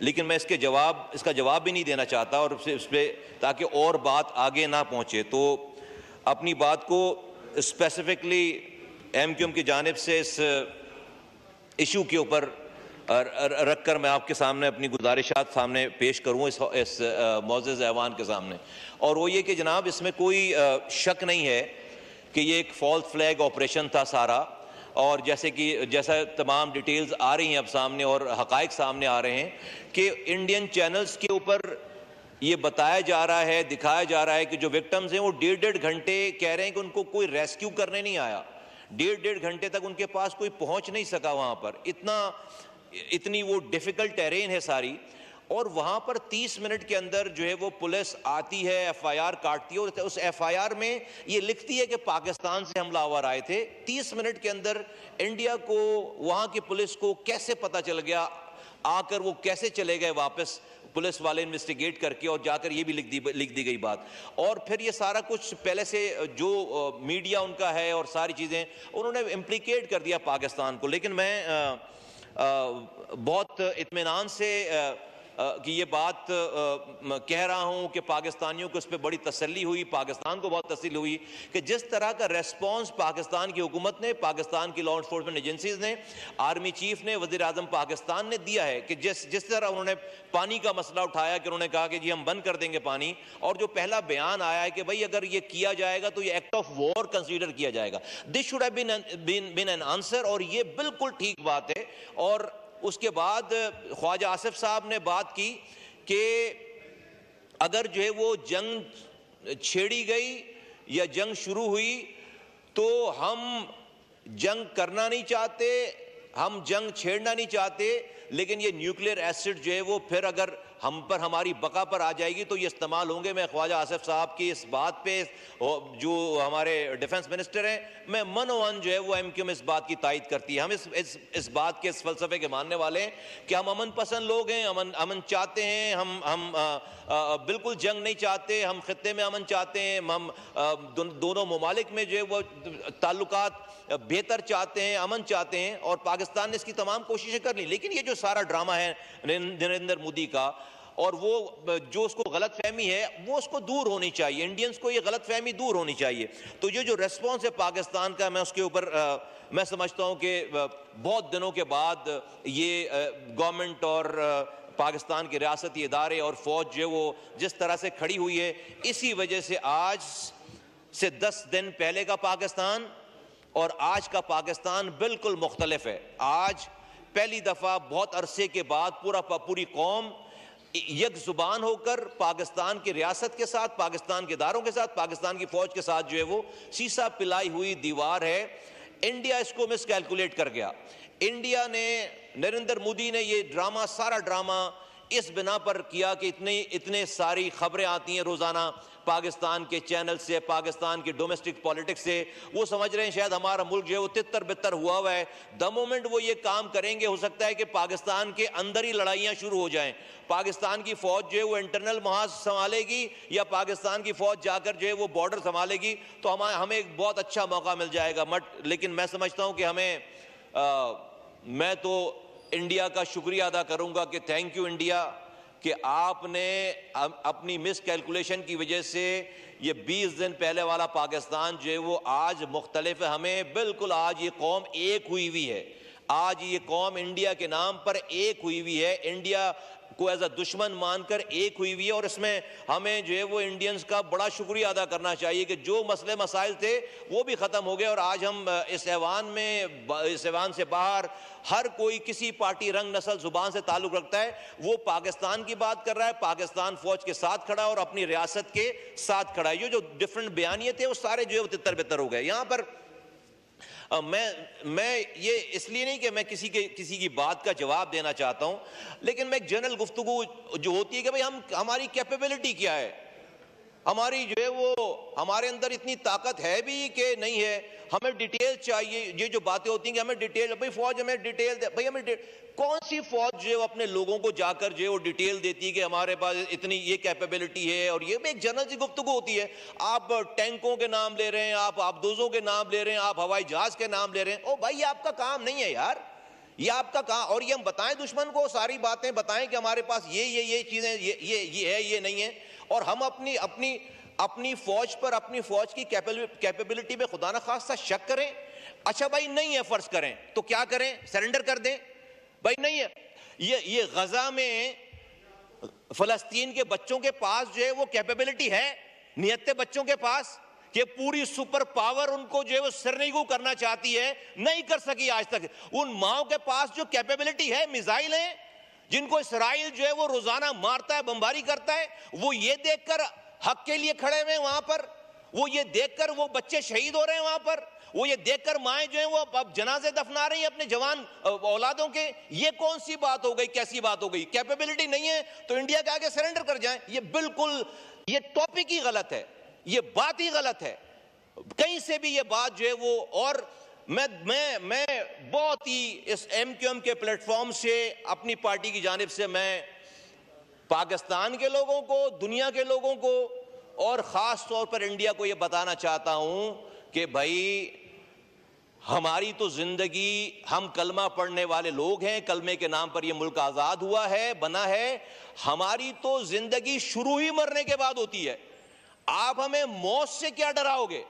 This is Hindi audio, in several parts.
लेकिन मैं इसका जवाब भी नहीं देना चाहता और उस पर ताकि और बात आगे ना पहुँचे, तो अपनी बात को स्पेसिफिकली MQM की जानिब से इस इशू के ऊपर रख कर मैं आपके सामने अपनी गुजारिशात सामने पेश करूँ इस मौजूद ऐवान के सामने। और वो ये कि जनाब, इसमें कोई शक नहीं है कि ये एक फॉल्स फ्लैग ऑपरेशन था सारा, और जैसा तमाम डिटेल्स आ रही हैं अब सामने और हकाइक सामने आ रहे हैं कि इंडियन चैनल्स के ऊपर ये बताया जा रहा है, दिखाया जा रहा है कि जो विक्टिम्स हैं वो 1.5 घंटे कह रहे हैं कि उनको कोई रेस्क्यू करने नहीं आया, 1.5 घंटे तक उनके पास कोई पहुंच नहीं सका वहां पर, इतनी वो डिफिकल्ट टेरेन है सारी। और वहां पर 30 मिनट के अंदर जो है वो पुलिस आती है, FIR काटती है, और उस FIR में ये लिखती है कि पाकिस्तान से हमलावर आए थे। 30 मिनट के अंदर इंडिया को, वहां की पुलिस को कैसे पता चल गया, आकर वो कैसे चले गए वापस, पुलिस वाले इन्वेस्टिगेट करके, और जाकर ये भी लिख दी गई बात। और फिर ये सारा कुछ पहले से जो मीडिया उनका है और सारी चीज़ें उन्होंने इम्प्लीकेट कर दिया पाकिस्तान को। लेकिन मैं बहुत इत्मीनान से कि ये बात कह रहा हूं कि पाकिस्तानियों को इस पर बड़ी तसल्ली हुई, पाकिस्तान को बहुत तसल्ली हुई कि जिस तरह का रेस्पॉन्स पाकिस्तान की हुकूमत ने, पाकिस्तान की लॉ एनफोर्समेंट एजेंसीज ने, आर्मी चीफ ने, वज़ीर आज़म पाकिस्तान ने दिया है कि जिस तरह उन्होंने पानी का मसला उठाया कि उन्होंने कहा कि जी हम बंद कर देंगे पानी, और जो पहला बयान आया है कि भाई अगर ये किया जाएगा तो ये एक्ट ऑफ वॉर कंसीडर किया जाएगा, this should have been an answer, और ये बिल्कुल ठीक बात है। और उसके बाद ख्वाजा आसिफ साहब ने बात की कि अगर जो है वो जंग छेड़ी गई या जंग शुरू हुई तो हम जंग करना नहीं चाहते, हम जंग छेड़ना नहीं चाहते, लेकिन ये न्यूक्लियर एसिड जो है वो फिर अगर हम पर, हमारी बका पर आ जाएगी तो ये इस्तेमाल होंगे। मैं ख्वाजा आसिफ साहब की इस बात पे, जो हमारे डिफेंस मिनिस्टर हैं, मैं मनोवन जो है वो MQM इस बात की तायद करती है। हम इस बात के, इस फलसफे के मानने वाले हैं कि हम अमन पसंद लोग हैं, अमन चाहते हैं, हम बिल्कुल जंग नहीं चाहते, हम खित्ते में अमन चाहते हैं, हम दोनों ममालिक में जो है वो ताल्लुकात बेहतर चाहते हैं, अमन चाहते हैं, और पाकिस्तान ने इसकी तमाम कोशिशें कर ली। लेकिन ये जो सारा ड्रामा है नरेंद्र मोदी का, और वो जो उसको गलत फहमी है वो उसको दूर होनी चाहिए, इंडियंस को ये गलत फहमी दूर होनी चाहिए। तो ये जो रेस्पॉन्स है पाकिस्तान का, मैं उसके ऊपर मैं समझता हूँ कि बहुत दिनों के बाद ये गवर्नमेंट और पाकिस्तान के रियासती इदारे और फौज जो वो जिस तरह से खड़ी हुई है, इसी वजह से आज से 10 दिन पहले का पाकिस्तान और आज का पाकिस्तान बिल्कुल मुख्तलिफ है। आज पहली दफा बहुत अरसे के बाद पूरी कौम एक जुबान होकर पाकिस्तान की रियासत के साथ, पाकिस्तान के इदारों के साथ, पाकिस्तान की फौज के साथ जो है वो सीसा पिलाई हुई दीवार है। इंडिया इसको मिसकैलकुलेट कर गया। इंडिया ने, नरेंद्र मोदी ने ये ड्रामा, सारा ड्रामा इस बिना पर किया कि इतने सारी खबरें आती हैं रोजाना पाकिस्तान के चैनल से, पाकिस्तान की डोमेस्टिक पॉलिटिक्स से, वो समझ रहे हैं शायद हमारा मुल्क जो है वो तितर बितर हुआ हुआ है। द मोमेंट वो ये काम करेंगे, हो सकता है कि पाकिस्तान के अंदर ही लड़ाइयाँ शुरू हो जाएं। पाकिस्तान की फौज जो है वो इंटरनल महाज संभालेगी या पाकिस्तान की फौज जाकर जो है वो बॉर्डर संभालेगी, तो हमें एक बहुत अच्छा मौका मिल जाएगा। लेकिन मैं समझता हूँ कि मैं तो इंडिया का शुक्रिया अदा करूंगा कि थैंक यू इंडिया कि आपने अपनी मिस कैलकुलेशन की वजह से ये 20 दिन पहले वाला पाकिस्तान जो है वो आज मुख्तलिफ है। हमें बिल्कुल आज ये कौम एक हुई हुई है, आज ये कौम इंडिया के नाम पर एक हुई हुई है, इंडिया को एज अ दुश्मन मानकर एक हुई हुई है। और इसमें हमें जो है वो इंडियंस का बड़ा शुक्रिया अदा करना चाहिए कि जो मसले मसाइल थे वो भी ख़त्म हो गए और आज हम इस ऐवान से बाहर हर कोई किसी पार्टी, रंग, नस्ल, जुबान से ताल्लुक़ रखता है, वो पाकिस्तान की बात कर रहा है, पाकिस्तान फौज के साथ खड़ा है और अपनी रियासत के साथ खड़ा है। ये जो डिफरेंट बयानिए थे वो सारे जो है वो तितर बितर हो गए। यहाँ पर मैं ये इसलिए नहीं कि मैं किसी की बात का जवाब देना चाहता हूं, लेकिन मैं एक जनरल गुफ्तगू जो होती है कि भाई हमारी कैपेबिलिटी क्या है, हमारी जो है वो हमारे अंदर इतनी ताकत है भी कि नहीं है, हमें डिटेल चाहिए। ये जो बातें होती हैं कि हमें डिटेल, भाई फौज हमें डिटेल दे, भाई हमें कौन सी फौज जो है अपने लोगों को जाकर जो है वो डिटेल देती है कि हमारे पास इतनी ये कैपेबिलिटी है। और ये भी एक जनरल सी गुफ्तगू होती है। आप टैंकों के नाम ले रहे हैं, आप आबदोजों के नाम ले रहे हैं, आप हवाई जहाज के नाम ले रहे हैं। ओ भाई ये आपका काम नहीं है यार, ये आपका कहाँ, और ये हम बताएं दुश्मन को, सारी बातें बताएं कि हमारे पास ये चीजें ये है, ये नहीं है, और हम अपनी फौज पर, अपनी फौज की कैपेबिलिटी पे खुदा ना खास्ता शक करें। अच्छा भाई नहीं है, फर्ज करें तो क्या करें, सरेंडर कर दें? भाई नहीं है, ये गजा में फलस्तीन के बच्चों के पास जो है वो कैपेबिलिटी है, नियत्ते बच्चों के पास, कि पूरी सुपर पावर उनको जो है वो सिरनिगू करना चाहती है, नहीं कर सकी आज तक। उन माओ के पास जो कैपेबिलिटी है, मिसाइल है जिनको इसराइल जो है वो रोजाना मारता है, बमबारी करता है, वो ये देखकर हक के लिए खड़े हुए वहां पर, वो ये देखकर वो बच्चे शहीद हो रहे हैं वहां पर, वो ये देखकर माएं जो हैं वो अब जनाजे दफना रही हैं अपने जवान औलादों के। ये कौन सी बात हो गई, कैसी बात हो गई? कैपेबिलिटी नहीं है तो इंडिया के आगे सरेंडर कर जाएं? ये बिल्कुल, ये टॉपिक ही गलत है, ये बात ही गलत है, कहीं से भी ये बात जो है वो। और मैं बहुत ही इस MQM के प्लेटफॉर्म से, अपनी पार्टी की जानिब से मैं पाकिस्तान के लोगों को, दुनिया के लोगों को, और ख़ास तौर पर इंडिया को ये बताना चाहता हूं कि भाई हमारी तो ज़िंदगी, हम कलमा पढ़ने वाले लोग हैं, कलमे के नाम पर ये मुल्क आज़ाद हुआ है, बना है। हमारी तो ज़िंदगी शुरू ही मरने के बाद होती है। आप हमें मौत से क्या डराओगे?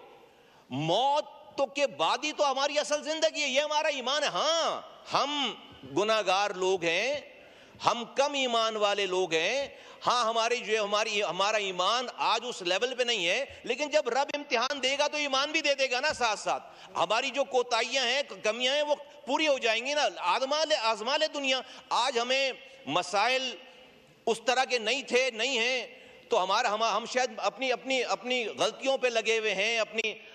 मौत तो के बाद ही तो हमारी असल ज़िंदगी है, ये हमारा ईमान है। हाँ, हम गुनाहगार लोग हैं, हम कम ईमान वाले लोग हैं। हाँ, हमारी जो है हमारा ईमान आज उस लेवल पे नहीं है, लेकिन जब रब इम्तिहान देगा तो ईमान भी दे देगा ना साथ साथ। हमारी जो कोताहियां हैं, कमियां हैं, वो पूरी हो जाएंगी ना। आजमा ले दुनिया। आज हमें मसाइल उस तरह के नहीं हैं तो हम शायद अपनी गलतियों पे लगे हुए हैं,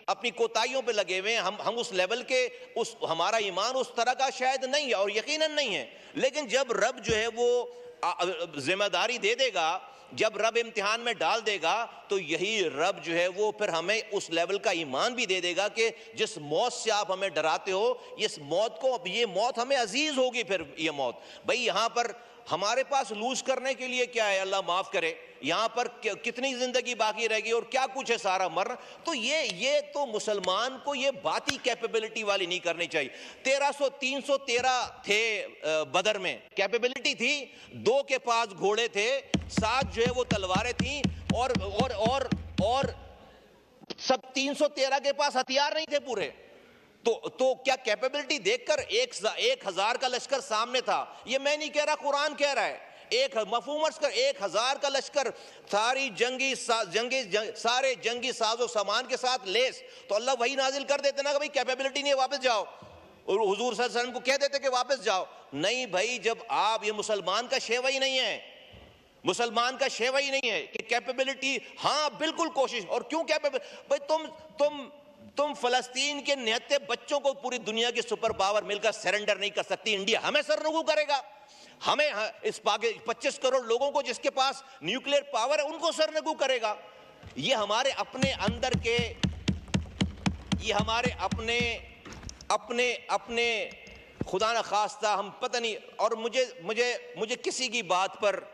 अपनी कोताहियों पे लगे हुए हैं। हम उस लेवल के, हमारा ईमान उस तरह का शायद नहीं है, और यकीनन नहीं है। लेकिन जब रब जो है वो जिम्मेदारी दे देगा, जब रब इम्तिहान में डाल देगा, तो यही रब जो है वो फिर हमें उस लेवल का ईमान भी दे देगा कि जिस मौत से आप हमें डराते हो, ये मौत हमें अजीज होगी। फिर ये मौत, भाई यहाँ पर हमारे पास लूज करने के लिए क्या है, अल्लाह माफ करे, यहाँ पर कितनी जिंदगी बाकी रहेगी और क्या कुछ है, सारा मरना। तो ये तो मुसलमान को ये बात ही कैपेबिलिटी वाली नहीं करनी चाहिए। 313 थे बदर में, कैपेबिलिटी थी, 2 के पास घोड़े थे, 7 जो है वो तलवारें थी, और सब 313 के पास हथियार नहीं थे पूरे। तो क्या कैपेबिलिटी देखकर 1000 का लश्कर सामने था? ये मैं नहीं कह रहा, कुरान कह रहा है। मफहूमर्स कर 1000 का लश्कर, सारे जंगी साजो सामान के साथ लेस, तो अल्लाह वही नाजिल कर देते ना कि भाई कैपेबिलिटी नहीं है, वापस जाओ, और हुजूर सल्लल्लाहु अलैहि वसल्लम को कह देते कि वापस जाओ। नहीं भाई, जब आप, ये मुसलमान का शेवा ही नहीं है, मुसलमान का शेवा ही नहीं है कि कैपेबिलिटी, हाँ बिल्कुल कोशिश। और क्यों कैपेबिलिटी? भाई तुम फलस्तीन के निहत्ते बच्चों को पूरी दुनिया की सुपर पावर मिलकर सरेंडर नहीं कर सकती। इंडिया हमें सरनगू करेगा, हमें इस 25 करोड़ लोगों को जिसके पास न्यूक्लियर पावर है उनको सरनगू करेगा। ये हमारे अपने अंदर के, ये हमारे अपने खुदा न खास्ता, हम पता नहीं। और मुझे किसी की बात पर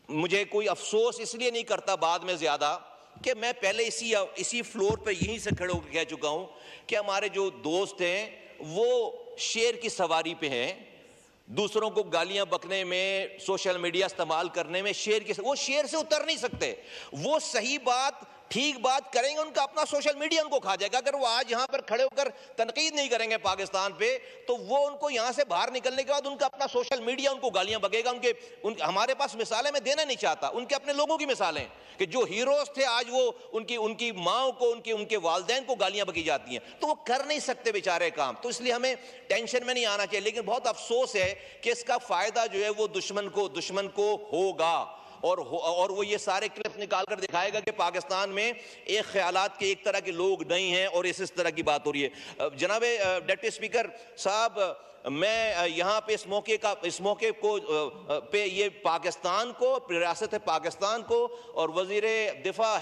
मुझे कोई अफसोस इसलिए नहीं करता बाद में ज्यादा, कि मैं पहले इसी फ्लोर पे यहीं से खड़े होकर कह चुका हूं कि हमारे जो दोस्त हैं वो शेर की सवारी पे हैं, दूसरों को गालियां बकने में, सोशल मीडिया इस्तेमाल करने में वो शेर से उतर नहीं सकते। वो सही बात, ठीक बात करेंगे, उनका अपना सोशल मीडिया उनको खा जाएगा। अगर वो आज यहाँ पर खड़े होकर तनकीद नहीं करेंगे पाकिस्तान पे, तो वो उनको यहाँ से बाहर निकलने के बाद उनका अपना सोशल मीडिया उनको गालियां बकेगा। हमारे पास मिसालें मैं देना नहीं चाहता, उनके अपने लोगों की मिसालें कि जो हीरोज थे आज वो उनकी माओ को, उनके वालदैन को गालियां बकी जाती हैं, तो वो कर नहीं सकते बेचारे काम। तो इसलिए हमें टेंशन में नहीं आना चाहिए। लेकिन बहुत अफसोस है कि इसका फायदा जो है वो दुश्मन को होगा, और वो ये सारे क्लिप निकाल कर दिखाएगा कि पाकिस्तान में एक ख्यालात के एक तरह के लोग नहीं हैं, और इस तरह की बात हो रही है। जनाब डिप्टी स्पीकर साहब, मैं यहाँ पे इस मौके पे ये पाकिस्तान को, रियासत पाकिस्तान को, और वजीर दिफा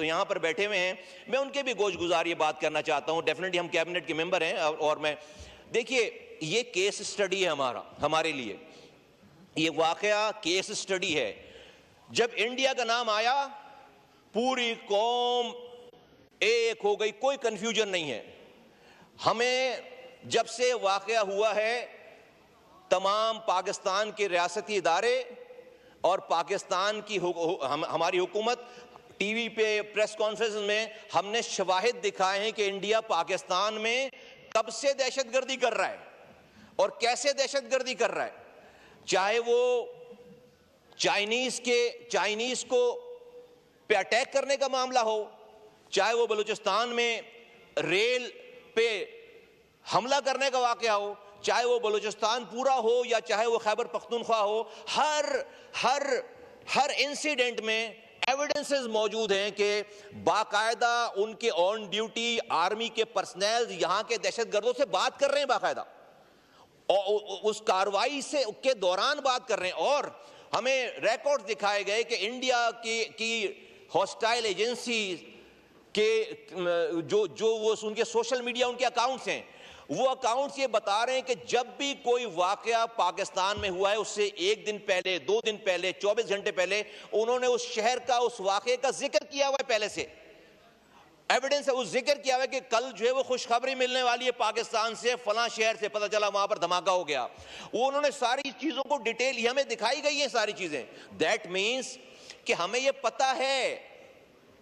यहाँ पर बैठे हुए हैं, मैं उनके भी गोशगुजार ये बात करना चाहता हूँ। डेफिनेटली हम कैबिनेट के मेंबर हैं, और मैं, देखिए ये केस स्टडी है हमारे लिए, ये वाकया केस स्टडी है। जब इंडिया का नाम आया, पूरी कौम एक हो गई, कोई कंफ्यूजन नहीं है। हमें जब से वाकया हुआ है, तमाम पाकिस्तान के रियासती इदारे और पाकिस्तान की हमारी हुकूमत टीवी पे प्रेस कॉन्फ्रेंस में हमने शवाहिद दिखाए हैं कि इंडिया पाकिस्तान में कब से दहशतगर्दी कर रहा है और कैसे दहशतगर्दी कर रहा है। चाहे वो चाइनीज को पे अटैक करने का मामला हो, चाहे वो बलूचिस्तान में रेल पे हमला करने का वाकया हो, चाहे वो बलूचिस्तान पूरा हो या चाहे वो खैबर पख्तूनख्वा हो, हर इंसिडेंट में एविडेंसेस मौजूद हैं कि बाकायदा उनके ऑन ड्यूटी आर्मी के पर्सनल यहां के दहशतगर्दों से बात कर रहे हैं, बाकायदा और उस कार्रवाई से के दौरान बात कर रहे हैं। और हमें रिकॉर्ड दिखाए गए कि इंडिया की हॉस्टाइल एजेंसी के जो वो उनके सोशल मीडिया उनके अकाउंट्स हैं, वो अकाउंट्स ये बता रहे हैं कि जब भी कोई वाकया पाकिस्तान में हुआ है उससे एक दिन पहले, 2 दिन पहले, 24 घंटे पहले उन्होंने उस शहर का, उस वाकये का जिक्र किया हुआ है। पहले से एविडेंस है, उस जिक्र किया हुआ है कि कल जो है वो खुशखबरी मिलने वाली है पाकिस्तान से, फलां शहर से, पता चला वहां पर धमाका हो गया। वो उन्होंने सारी चीजों को डिटेल हमें दिखाई गई है, सारी चीजें। दैट मीन्स कि हमें ये पता है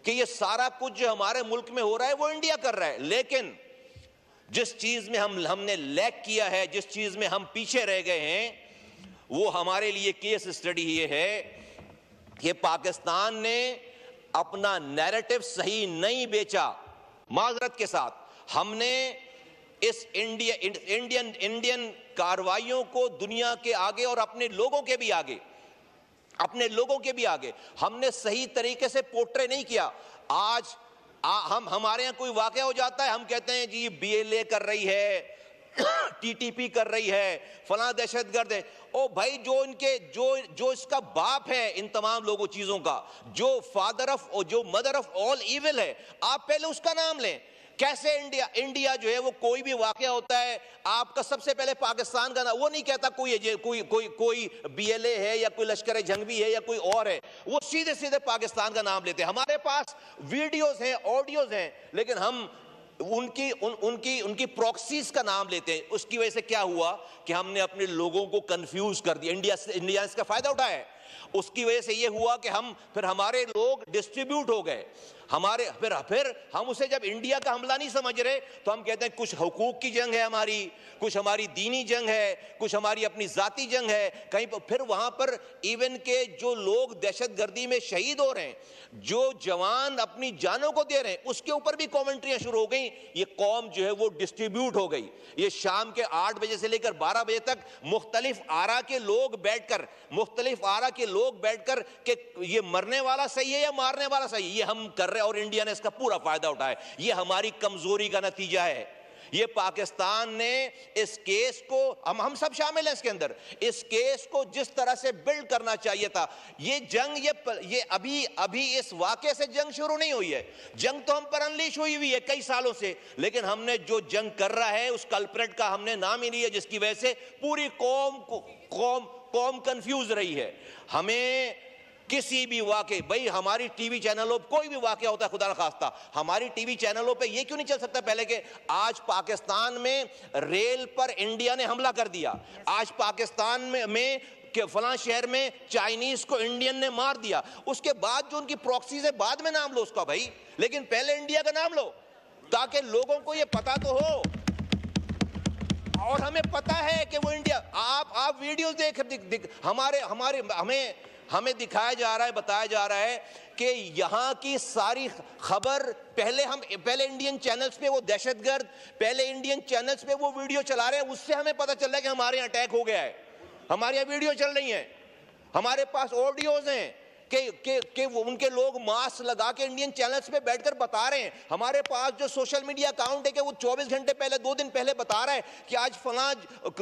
कि ये सारा कुछ जो हमारे मुल्क में हो रहा है वो इंडिया कर रहा है। लेकिन जिस चीज में हमने लैक किया है, जिस चीज में हम पीछे रह गए हैं, वो हमारे लिए केस स्टडी ये है कि पाकिस्तान ने अपना नैरेटिव सही नहीं बेचा। माजरत के साथ हमने इस इंडियन कार्रवाइयों को दुनिया के आगे और अपने लोगों के भी आगे हमने सही तरीके से पोर्ट्रे नहीं किया। आज हमारे यहाँ कोई वाकया हो जाता है, हम कहते हैं जी BLA कर रही है, TTP कर रही है, फलां दहशतगर्द है। ओ भाई, जो इसका बाप है इन तमाम लोगों चीजों का, जो मदर ऑफ ऑल इविल है, आप पहले उसका नाम लें। कैसे इंडिया जो है वो कोई भी वाकया होता है, आपका सबसे पहले पाकिस्तान का नाम, वो नहीं कहता कोई BLA है या कोई लश्कर जंगवी है या कोई और है, वो सीधे सीधे पाकिस्तान का नाम लेते हैं। हमारे पास वीडियोस हैं, ऑडियोज हैं, लेकिन हम उनकी प्रॉक्सीज का नाम लेते हैं। उसकी वजह से क्या हुआ कि हमने अपने लोगों को कंफ्यूज कर दिया। इंडिया इसका फायदा उठाया है। उसकी वजह से यह हुआ कि हमारे लोग डिस्ट्रीब्यूट हो गए। फिर हम उसे जब इंडिया का हमला नहीं समझ रहे तो हम कहते हैं कुछ हुकूक की जंग है हमारी, कुछ हमारी दीनी जंग है, कुछ हमारी अपनी जाती जंग है कहीं पर। फिर वहां पर इवन के जो लोग दहशतगर्दी में शहीद हो रहे हैं, जो जवान अपनी जानों को दे रहे हैं, उसके ऊपर भी कॉमेंट्रियां शुरू हो गई। ये कौम जो है वो डिस्ट्रीब्यूट हो गई। ये शाम के 8 बजे से लेकर 12 बजे तक मुख्तलिफ आरा के लोग बैठकर कि ये मरने वाला सही है या मारने वाला सही है, ये हम कर रहे हैं और इंडिया ने इसका पूरा फायदा उठाया। ये हमारी कमजोरी का नतीजा है। ये पाकिस्तान ने इस केस को, हम सब शामिल हैं इसके अंदर, इस केस को जिस तरह से बिल्ड करना चाहिए था। ये जंग ये अभी इस वाकये से जंग शुरू नहीं हुई है। जंग तो हम पर अनलीश हुई है कई सालों से, लेकिन हमने जो जंग कर रहा है उस कल्प्रेट का हमने नाम ही नहीं है, जिसकी वजह से पूरी कौम कंफ्यूज रही है। हमें किसी भी वाकये, भाई हमारी टीवी चैनलों पर कोई भी वाकया होता है, खुदा न खास्ता हमारी टीवी चैनलों पे ये क्यों नहीं चल सकता पहले कि आज पाकिस्तान में रेल पर इंडिया ने हमला कर दिया, आज पाकिस्तान में कि फलां शहर में चाइनीज को इंडियन ने मार दिया। उसके बाद जो उनकी प्रॉक्सीज है बाद में नाम लो उसका भाई, लेकिन पहले इंडिया का नाम लो ताकि लोगों को ये पता तो हो। और हमें पता है कि वो इंडिया, आप वीडियोस हमें दिखाया जा रहा है, बताया जा रहा है कि यहाँ की सारी खबर पहले इंडियन चैनल्स पे वो दहशतगर्द, पहले इंडियन चैनल्स पे वो वीडियो चला रहे हैं, उससे हमें पता चल रहा है कि हमारे यहाँ अटैक हो गया है, हमारे यहाँ वीडियो चल रही है, हमारे पास ऑडियोज हैं कि उनके लोग मास्क लगा के इंडियन चैनल्स पे बैठकर बता रहे हैं। हमारे पास जो सोशल मीडिया अकाउंट है कि वो 24 घंटे पहले, 2 दिन पहले बता रहा है कि आज फलां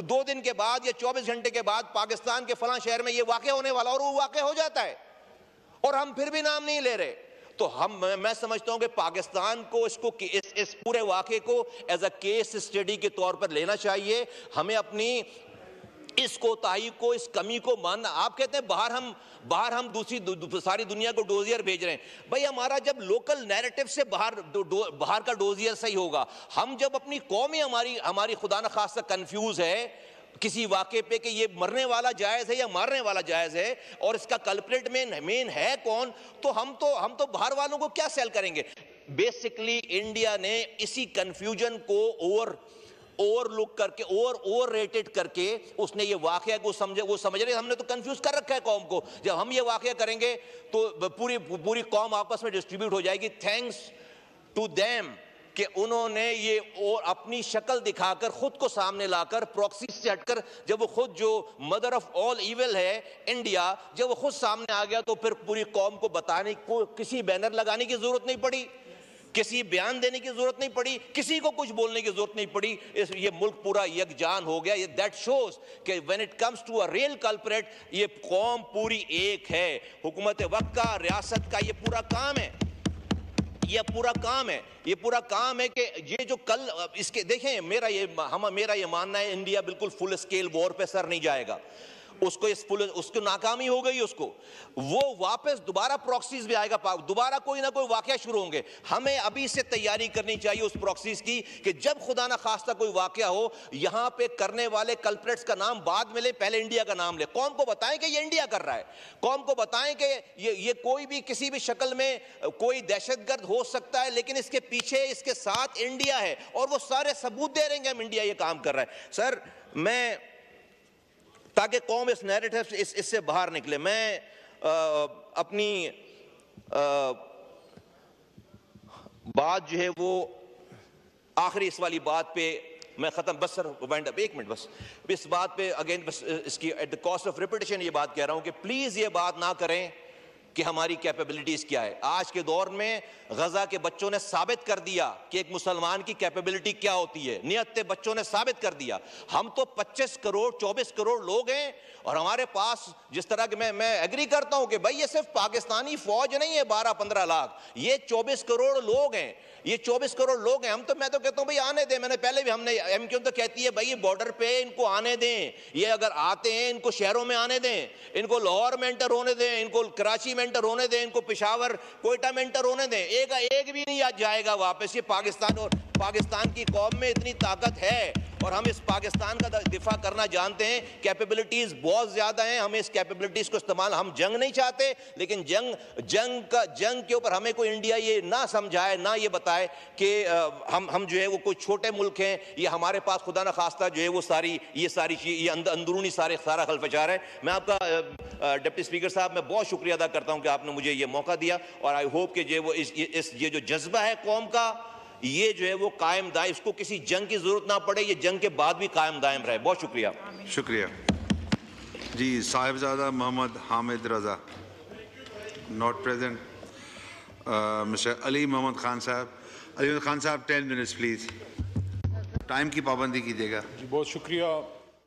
2 दिन के बाद या 24 घंटे के बाद पाकिस्तान के फलां शहर में ये वाकया होने वाला, और वो वाकया हो जाता है और हम फिर भी नाम नहीं ले रहे। तो मैं समझता हूं कि पाकिस्तान को इस पूरे वाकये को एज अ केस स्टडी के तौर पर लेना चाहिए। हमें अपनी इस कोताही को, इस कमी को मानना। आप कहते हैं बाहर हम दूसरी सारी दुनिया को डोजियर भेज रहे हैं। भाई हमारा जब लोकल नैरेटिव से बाहर का डोजियर सही होगा, हम जब अपनी कौम ही हमारी खुदा न खास्ता कंफ्यूज है किसी वाक़े पे कि ये मरने वाला जायज़ है या मारने वाला जायज़ है और इसका कल्प्रिट मेन है कौन, तो हम तो बाहर वालों को क्या सेल करेंगे। बेसिकली इंडिया ने इसी कंफ्यूजन को ओवरलुक करके ओवर रेटेड करके उसने ये वाकया को वो समझ रहे हमने तो कंफ्यूज कर रखा है कौम को। जब हम ये वाकया करेंगे तो पूरी कौम आपस में डिस्ट्रीब्यूट हो जाएगी। थैंक्स टू देम कि उन्होंने ये और अपनी शक्ल दिखाकर खुद को सामने लाकर प्रॉक्सी से हटकर, जब वो खुद जो मदर ऑफ ऑल इविल है इंडिया, जब वो खुद सामने आ गया तो फिर पूरी कौम को बताने को किसी बैनर लगाने की जरूरत नहीं पड़ी, किसी बयान देने की जरूरत नहीं पड़ी, किसी को कुछ बोलने की जरूरत नहीं पड़ी। ये मुल्क पूरा यकजान हो गया। ये दैट शोज कि when it comes to a real culprit ये कौम पूरी एक है। हुकूमत वक्त का, रियासत का ये पूरा काम है, ये पूरा काम है कि ये जो कल इसके देखें, मेरा ये मानना है इंडिया बिल्कुल फुल स्केल वॉर पे सर नहीं जाएगा। उसको नाकामी हो गई, उसको वो वापस दोबारा प्रॉक्सीज भी आएगा, दोबारा कोई ना कोई वाकया शुरू होंगे। हमें अभी से तैयारी करनी चाहिए उस प्रॉक्सीज की कि जब खुदा ना खास्ता कोई वाकया हो, यहां पे करने वाले कल्प्रेट्स का नाम बाद में ले, पहले इंडिया का नाम ले। कौम को बताएं कि ये इंडिया कर रहा है, कौम को बताएं कि ये कोई भी किसी भी शक्ल में कोई दहशतगर्द हो सकता है, लेकिन इसके पीछे इसके साथ इंडिया है और वो सारे सबूत दे रहे हैं हम इंडिया ये काम कर रहा है। सर मैं ताकि कौम इस नैरेटिव से इससे बाहर निकले, मैं अपनी बात जो है वो आखिरी इस वाली बात पे मैं खत्म, बस सर वाइंड अप, एक मिनट बस इस बात पे अगेन, बस इसकी at the cost of repetition ये बात कह रहा हूं कि प्लीज ये बात ना करें कि हमारी कैपेबिलिटीज क्या है। आज के दौर में गजा के बच्चों ने साबित कर दिया कि एक मुसलमान की कैपेबिलिटी क्या होती है। नियत बच्चों ने साबित कर दिया। हम तो 25 करोड़ 24 करोड़ लोग हैं और हमारे पास जिस तरह के मैं एग्री करता हूं कि भाई ये सिर्फ पाकिस्तानी फौज नहीं है 12-15 लाख, ये 24 करोड़ लोग हैं, ये 24 करोड़ लोग हैं। मैं तो कहता हूं भाई आने दें। मैंने पहले भी हमने एमक्यू तो कहती है भाई ये बॉर्डर पे इनको आने दें, ये अगर आते हैं इनको शहरों में आने दें, इनको लाहौर में एंटर होने दें, इनको कराची में एंटर होने दें, इनको पेशावर कोयटा में एंटर होने दें। एक भी नहीं जाएगा वापस। ये पाकिस्तान और पाकिस्तान की कौम में इतनी ताकत है और हम इस पाकिस्तान का दिफा करना जानते हैं। कैपेबिलिटीज बहुत ज्यादा हैं, हमें इस कैपेबिलिटीज को इस्तेमाल, हम जंग नहीं चाहते, लेकिन जंग के ऊपर हमें कोई इंडिया ये ना समझाए, ना ये बताए कि हम जो है वो कोई छोटे मुल्क हैं। ये हमारे पास खुदा न खास्ता जो है वो ये सारी चीज, ये अंदरूनी सारा खलफचार है। मैं आपका डिप्टी स्पीकर साहब मैं बहुत शुक्रिया अदा करता हूं कि आपने मुझे ये मौका दिया और आई होप कि जो वो ये जो जज्बा है कौम का, ये जो है वो कायम दायम, इसको किसी जंग की जरूरत ना पड़े, ये जंग के बाद भी कायम दायम रहे। बहुत शुक्रिया। शुक्रिया जी। Sahibzada Mohammad Hamid Raza not present. Mister Ali Mohammad Khan साहब, 10 मिनट्स प्लीज, टाइम की पाबंदी कीजिएगा। बहुत शुक्रिया